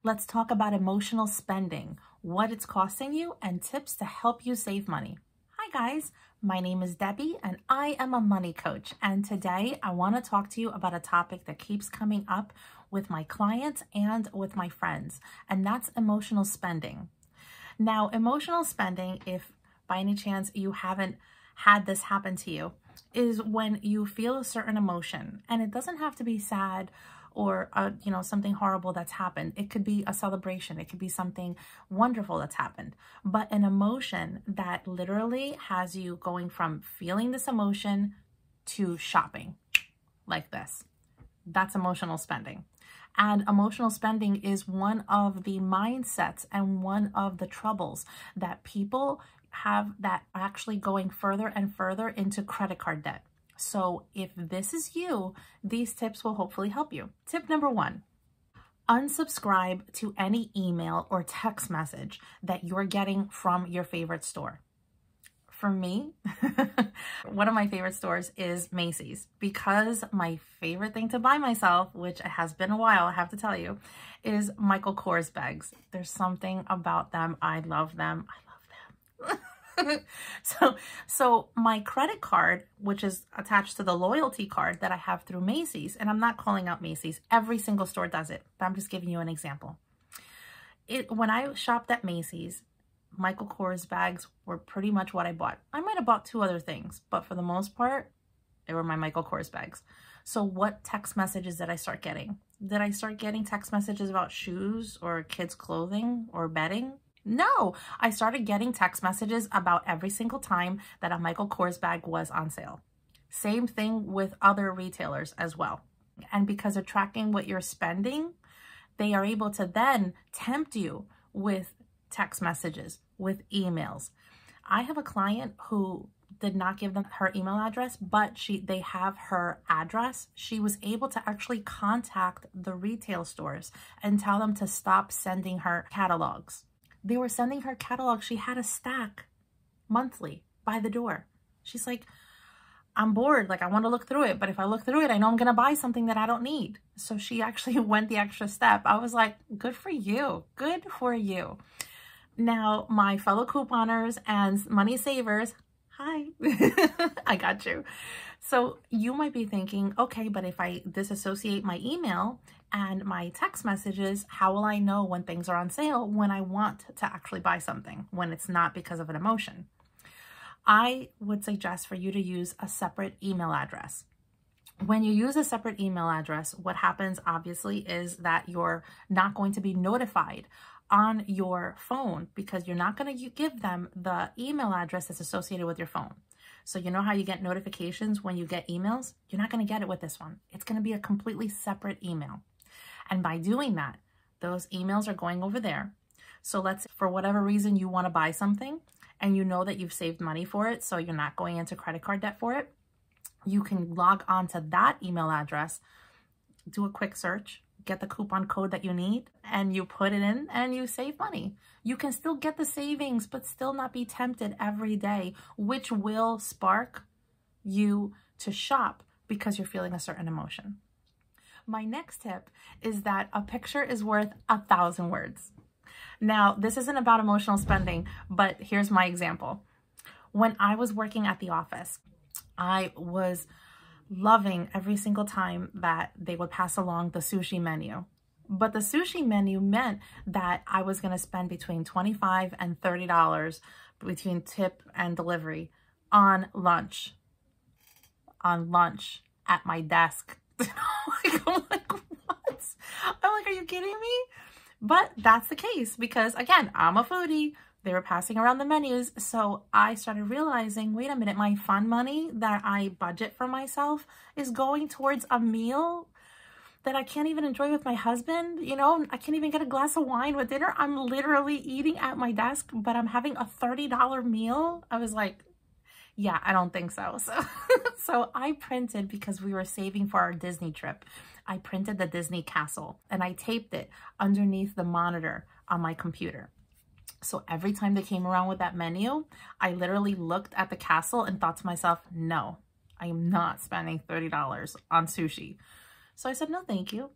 Let's talk about emotional spending, what it's costing you, and tips to help you save money. Hi guys, my name is Debbie and I am a money coach. And today I want to talk to you about a topic that keeps coming up with my clients and with my friends, and that's emotional spending. Now, emotional spending, if by any chance you haven't had this happen to you, is when you feel a certain emotion, and it doesn't have to be sad or something horrible that's happened. It could be a celebration. It could be something wonderful that's happened, but an emotion that literally has you going from feeling this emotion to shopping like this. That's emotional spending. And emotional spending is one of the mindsets and one of the troubles that people have that are actually going further and further into credit card debt. So if this is you, these tips will hopefully help you. Tip number 1, unsubscribe to any email or text message that you're getting from your favorite store. For me, one of my favorite stores is Macy's, because my favorite thing to buy myself, which has been a while, I have to tell you, is Michael Kors bags. There's something about them. I love them. I love them. So my credit card, which is attached to the loyalty card that I have through Macy's, and I'm not calling out Macy's, every single store does it, but I'm just giving you an example. When I shopped at Macy's, Michael Kors bags were pretty much what I bought. I might have bought 2 other things, but for the most part, they were my Michael Kors bags. So what text messages did I start getting? Did I start getting text messages about shoes or kids' clothing or bedding? No, I started getting text messages about every single time that a Michael Kors bag was on sale. Same thing with other retailers as well. And because they're tracking what you're spending, they are able to then tempt you with text messages, with emails. I have a client who did not give them her email address, but they have her address. She was able to actually contact the retail stores and tell them to stop sending her catalogs. They were sending her catalog. She had a stack monthly by the door. She's like, I'm bored. Like, I want to look through it. But if I look through it, I know I'm going to buy something that I don't need. So she actually went the extra step. I was like, good for you. Good for you. Now, my fellow couponers and money savers, hi, I got you. So you might be thinking, okay, but if I disassociate my email and my text messages, how will I know when things are on sale when I want to actually buy something, when it's not because of an emotion? I would suggest for you to use a separate email address. When you use a separate email address, what happens obviously is that you're not going to be notified on your phone, because you're not going to give them the email address that's associated with your phone. So you know how you get notifications when you get emails? You're not going to get it with this one. It's going to be a completely separate email. And by doing that, those emails are going over there. So let's, for whatever reason, you want to buy something and you know that you've saved money for it, so you're not going into credit card debt for it. You can log on to that email address, do a quick search, get the coupon code that you need, and you put it in and you save money. You can still get the savings, but still not be tempted every day, which will spark you to shop because you're feeling a certain emotion. My next tip is that a picture is worth 1,000 words. Now, this isn't about emotional spending, but here's my example. When I was working at the office, I was loving every single time that they would pass along the sushi menu. But the sushi menu meant that I was going to spend between $25 and $30 between tip and delivery on lunch at my desk. I'm like, what? I'm like, are you kidding me? But that's the case because, again, I'm a foodie. They were passing around the menus. So I started realizing, wait a minute, my fun money that I budget for myself is going towards a meal that I can't even enjoy with my husband. You know, I can't even get a glass of wine with dinner. I'm literally eating at my desk, but I'm having a $30 meal. I was like, yeah, I don't think so. So I printed, because we were saving for our Disney trip, I printed the Disney castle and I taped it underneath the monitor on my computer. So every time they came around with that menu, I literally looked at the castle and thought to myself, no, I am not spending $30 on sushi. So I said, no, thank you.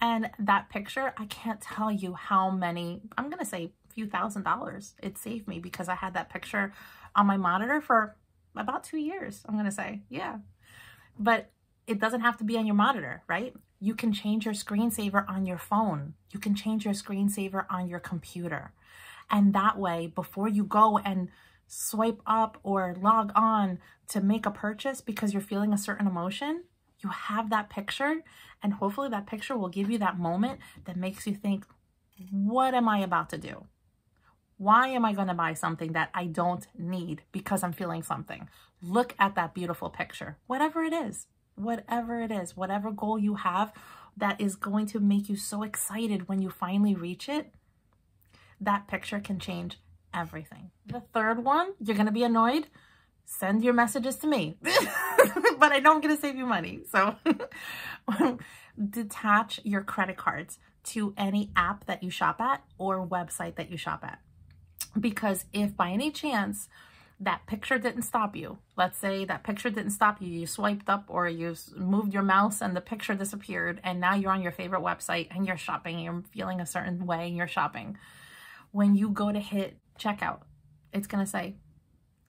And that picture, I can't tell you how many, I'm going to say a few $1,000s it saved me, because I had that picture on my monitor for about 2 years, I'm going to say. Yeah. But it doesn't have to be on your monitor, right? You can change your screensaver on your phone. You can change your screensaver on your computer. And that way, before you go and swipe up or log on to make a purchase because you're feeling a certain emotion, you have that picture, and hopefully that picture will give you that moment that makes you think, what am I about to do? Why am I going to buy something that I don't need because I'm feeling something? Look at that beautiful picture, whatever it is, whatever goal you have that is going to make you so excited when you finally reach it, that picture can change everything. The third one, you're going to be annoyed. Send your messages to me, but I know I'm going to save you money. So detach your credit cards to any app that you shop at or website that you shop at. Because if by any chance that picture didn't stop you, let's say that picture didn't stop you, you swiped up or you moved your mouse and the picture disappeared, and now you're on your favorite website and you're shopping, you're feeling a certain way and you're shopping. When you go to hit checkout, it's going to say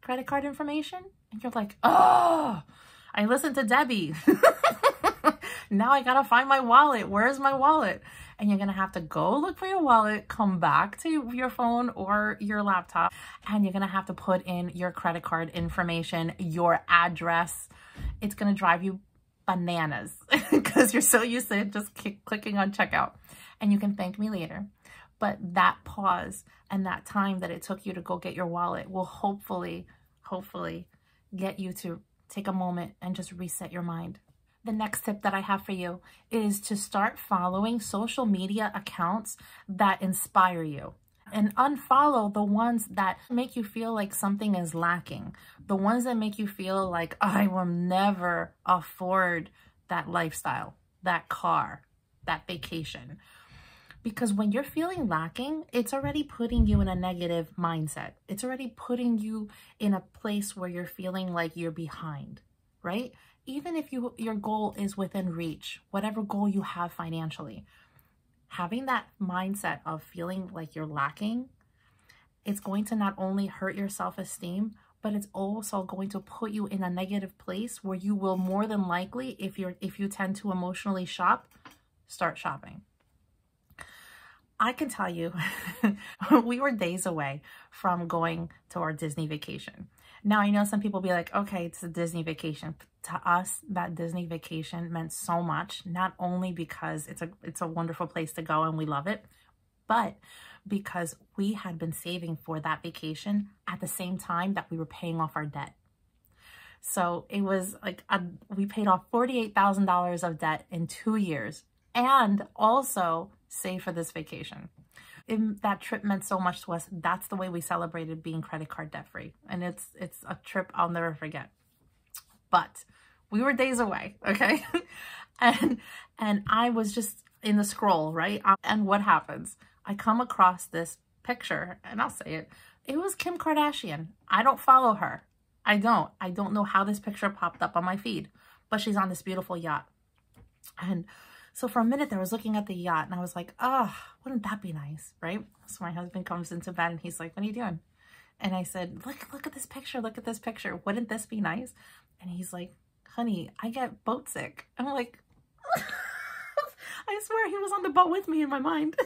credit card information. And you're like, oh, I listened to Debbie. Now I got to find my wallet. Where's my wallet? And you're going to have to go look for your wallet, come back to your phone or your laptop, and you're going to have to put in your credit card information, your address. It's going to drive you bananas because you're so used to just clicking on checkout. And you can thank me later. But that pause and that time that it took you to go get your wallet will hopefully get you to take a moment and just reset your mind. The next tip that I have for you is to start following social media accounts that inspire you, and unfollow the ones that make you feel like something is lacking. The ones that make you feel like, I will never afford that lifestyle, that car, that vacation. Because when you're feeling lacking, it's already putting you in a negative mindset. It's already putting you in a place where you're feeling like you're behind, right? Even if your goal is within reach, whatever goal you have financially, having that mindset of feeling like you're lacking, it's going to not only hurt your self-esteem, but it's also going to put you in a negative place where you will more than likely, if you tend to emotionally shop, start shopping. I can tell you, we were days away from going to our Disney vacation. Now, I know some people be like, okay, it's a Disney vacation. To us, that Disney vacation meant so much, not only because it's a wonderful place to go and we love it, but because we had been saving for that vacation at the same time that we were paying off our debt. So it was like, we paid off $48,000 of debt in 2 years and also saved for this vacation. That trip meant so much to us. That's the way we celebrated being credit card debt free. And it's a trip I'll never forget. But we were days away, okay? and I was just in the scroll, right? And what happens? I come across this picture, and I'll say it. It was Kim Kardashian. I don't follow her. I don't know how this picture popped up on my feed, but she's on this beautiful yacht. And so for a minute there, I was looking at the yacht and I was like, oh, wouldn't that be nice, right? So my husband comes into bed and he's like, what are you doing? And I said, look at this picture. Look at this picture. Wouldn't this be nice? And he's like, honey, I get boat sick. I'm like, I swear he was on the boat with me in my mind.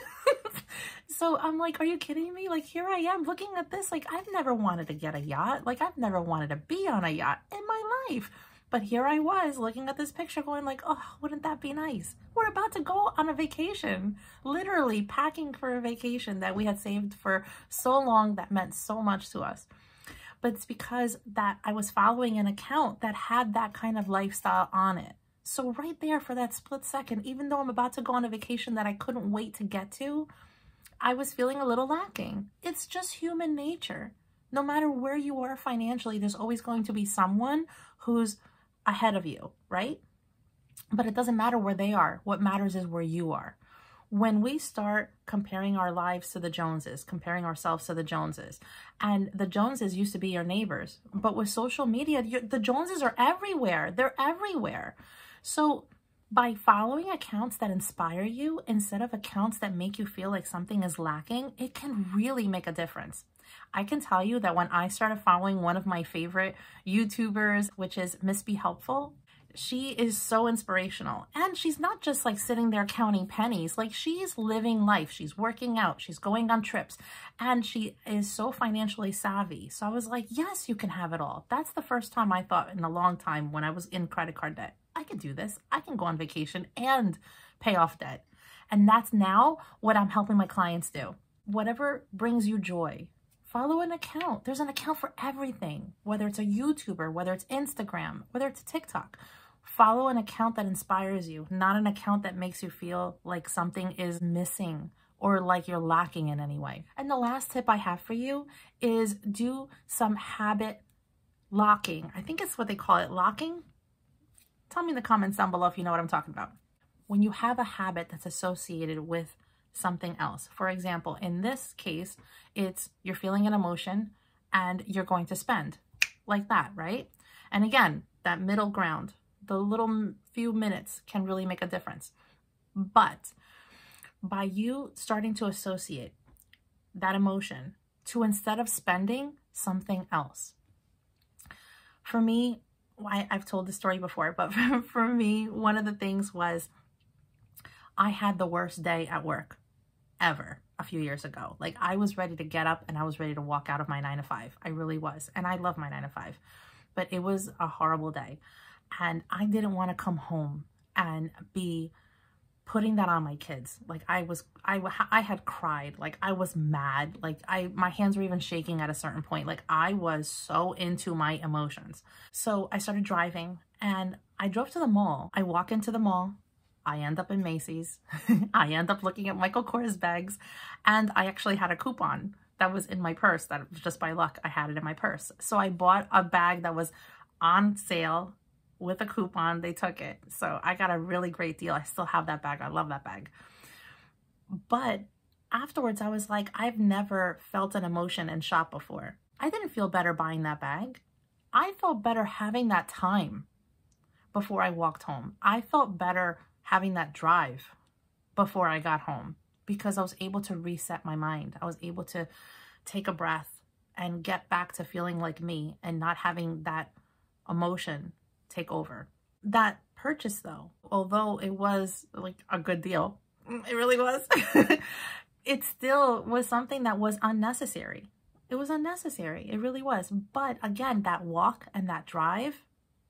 So I'm like, are you kidding me? Like, here I am looking at this. Like, I've never wanted to get a yacht. Like, I've never wanted to be on a yacht in my life. But here I was looking at this picture going like, oh, wouldn't that be nice? We're about to go on a vacation, literally packing for a vacation that we had saved for so long that meant so much to us. But it's because that I was following an account that had that kind of lifestyle on it. So right there for that split second, even though I'm about to go on a vacation that I couldn't wait to get to, I was feeling a little lacking. It's just human nature. No matter where you are financially, there's always going to be someone who's ahead of you, right? But it doesn't matter where they are. What matters is where you are. When we start comparing our lives to the Joneses, comparing ourselves to the Joneses, and the Joneses used to be your neighbors, but with social media, the Joneses are everywhere. They're everywhere. So By following accounts that inspire you instead of accounts that make you feel like something is lacking, it can really make a difference. I can tell you that when I started following one of my favorite YouTubers, which is Miss Be Helpful, she is so inspirational. And she's not just like sitting there counting pennies, like she's living life. She's working out, she's going on trips, and she is so financially savvy. So I was like, yes, you can have it all. That's the first time I thought in a long time when I was in credit card debt. I can do this. I can go on vacation and pay off debt. And that's now what I'm helping my clients do. Whatever brings you joy, follow an account. There's an account for everything, whether it's a YouTuber, whether it's Instagram, whether it's TikTok. Follow an account that inspires you, not an account that makes you feel like something is missing or like you're lacking in any way. And the last tip I have for you is do some habit locking. I think it's what they call it, locking. Tell me in the comments down below if you know what I'm talking about. When you have a habit that's associated with something else. For example, in this case, it's you're feeling an emotion and you're going to spend like that, right? And again, that middle ground, the little few minutes can really make a difference. But by you starting to associate that emotion to, instead of spending, something else. For me, I've told this story before, but for me, one of the things was I had the worst day at work ever a few years ago. Like I was ready to get up and I was ready to walk out of my 9 to 5. I really was. And I love my 9 to 5, but it was a horrible day. And I didn't want to come home and be putting that on my kids. Like I had cried, like I was mad, like my hands were even shaking at a certain point. Like I was so into my emotions. So I started driving and I drove to the mall. I walk into the mall. I end up in Macy's. I end up looking at Michael Kors bags, and I actually had a coupon that was in my purse. That was just by luck. I had it in my purse. So I bought a bag that was on sale with a coupon. They took it. So I got a really great deal. I still have that bag. I love that bag. But afterwards, I was like, I've never felt an emotion in shop before. I didn't feel better buying that bag. I felt better having that time before I walked home. I felt better having that drive before I got home because I was able to reset my mind. I was able to take a breath and get back to feeling like me and not having that emotion take over. That purchase though, although it was like a good deal, it really was, it still was something that was unnecessary. It was unnecessary. It really was. But again, that walk and that drive,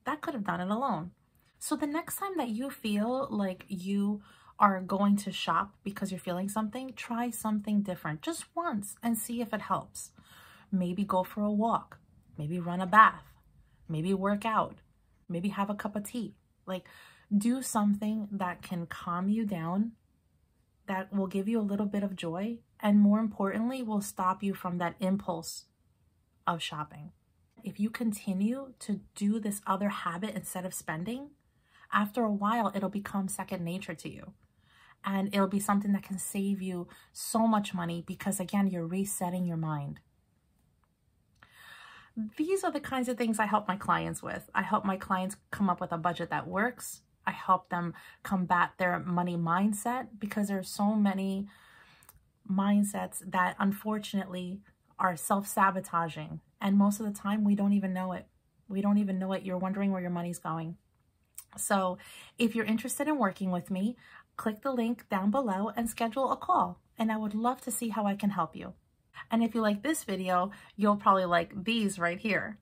that could have done it alone. So the next time that you feel like you are going to shop because you're feeling something, try something different just once and see if it helps. Maybe go for a walk, maybe run a bath, maybe work out, maybe have a cup of tea. Like do something that can calm you down, that will give you a little bit of joy, and more importantly, will stop you from that impulse of shopping. If you continue to do this other habit instead of spending, after a while, it'll become second nature to you. And it'll be something that can save you so much money because, again, you're resetting your mind. These are the kinds of things I help my clients with. I help my clients come up with a budget that works. I help them combat their money mindset because there's so many mindsets that unfortunately are self-sabotaging. And most of the time, we don't even know it. We don't even know it. You're wondering where your money's going. So if you're interested in working with me, click the link down below and schedule a call. And I would love to see how I can help you. And if you like this video, you'll probably like these right here.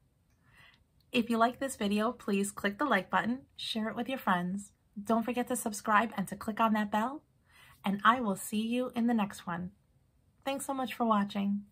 If you like this video, please click the like button, share it with your friends. Don't forget to subscribe and to click on that bell. And I will see you in the next one. Thanks so much for watching.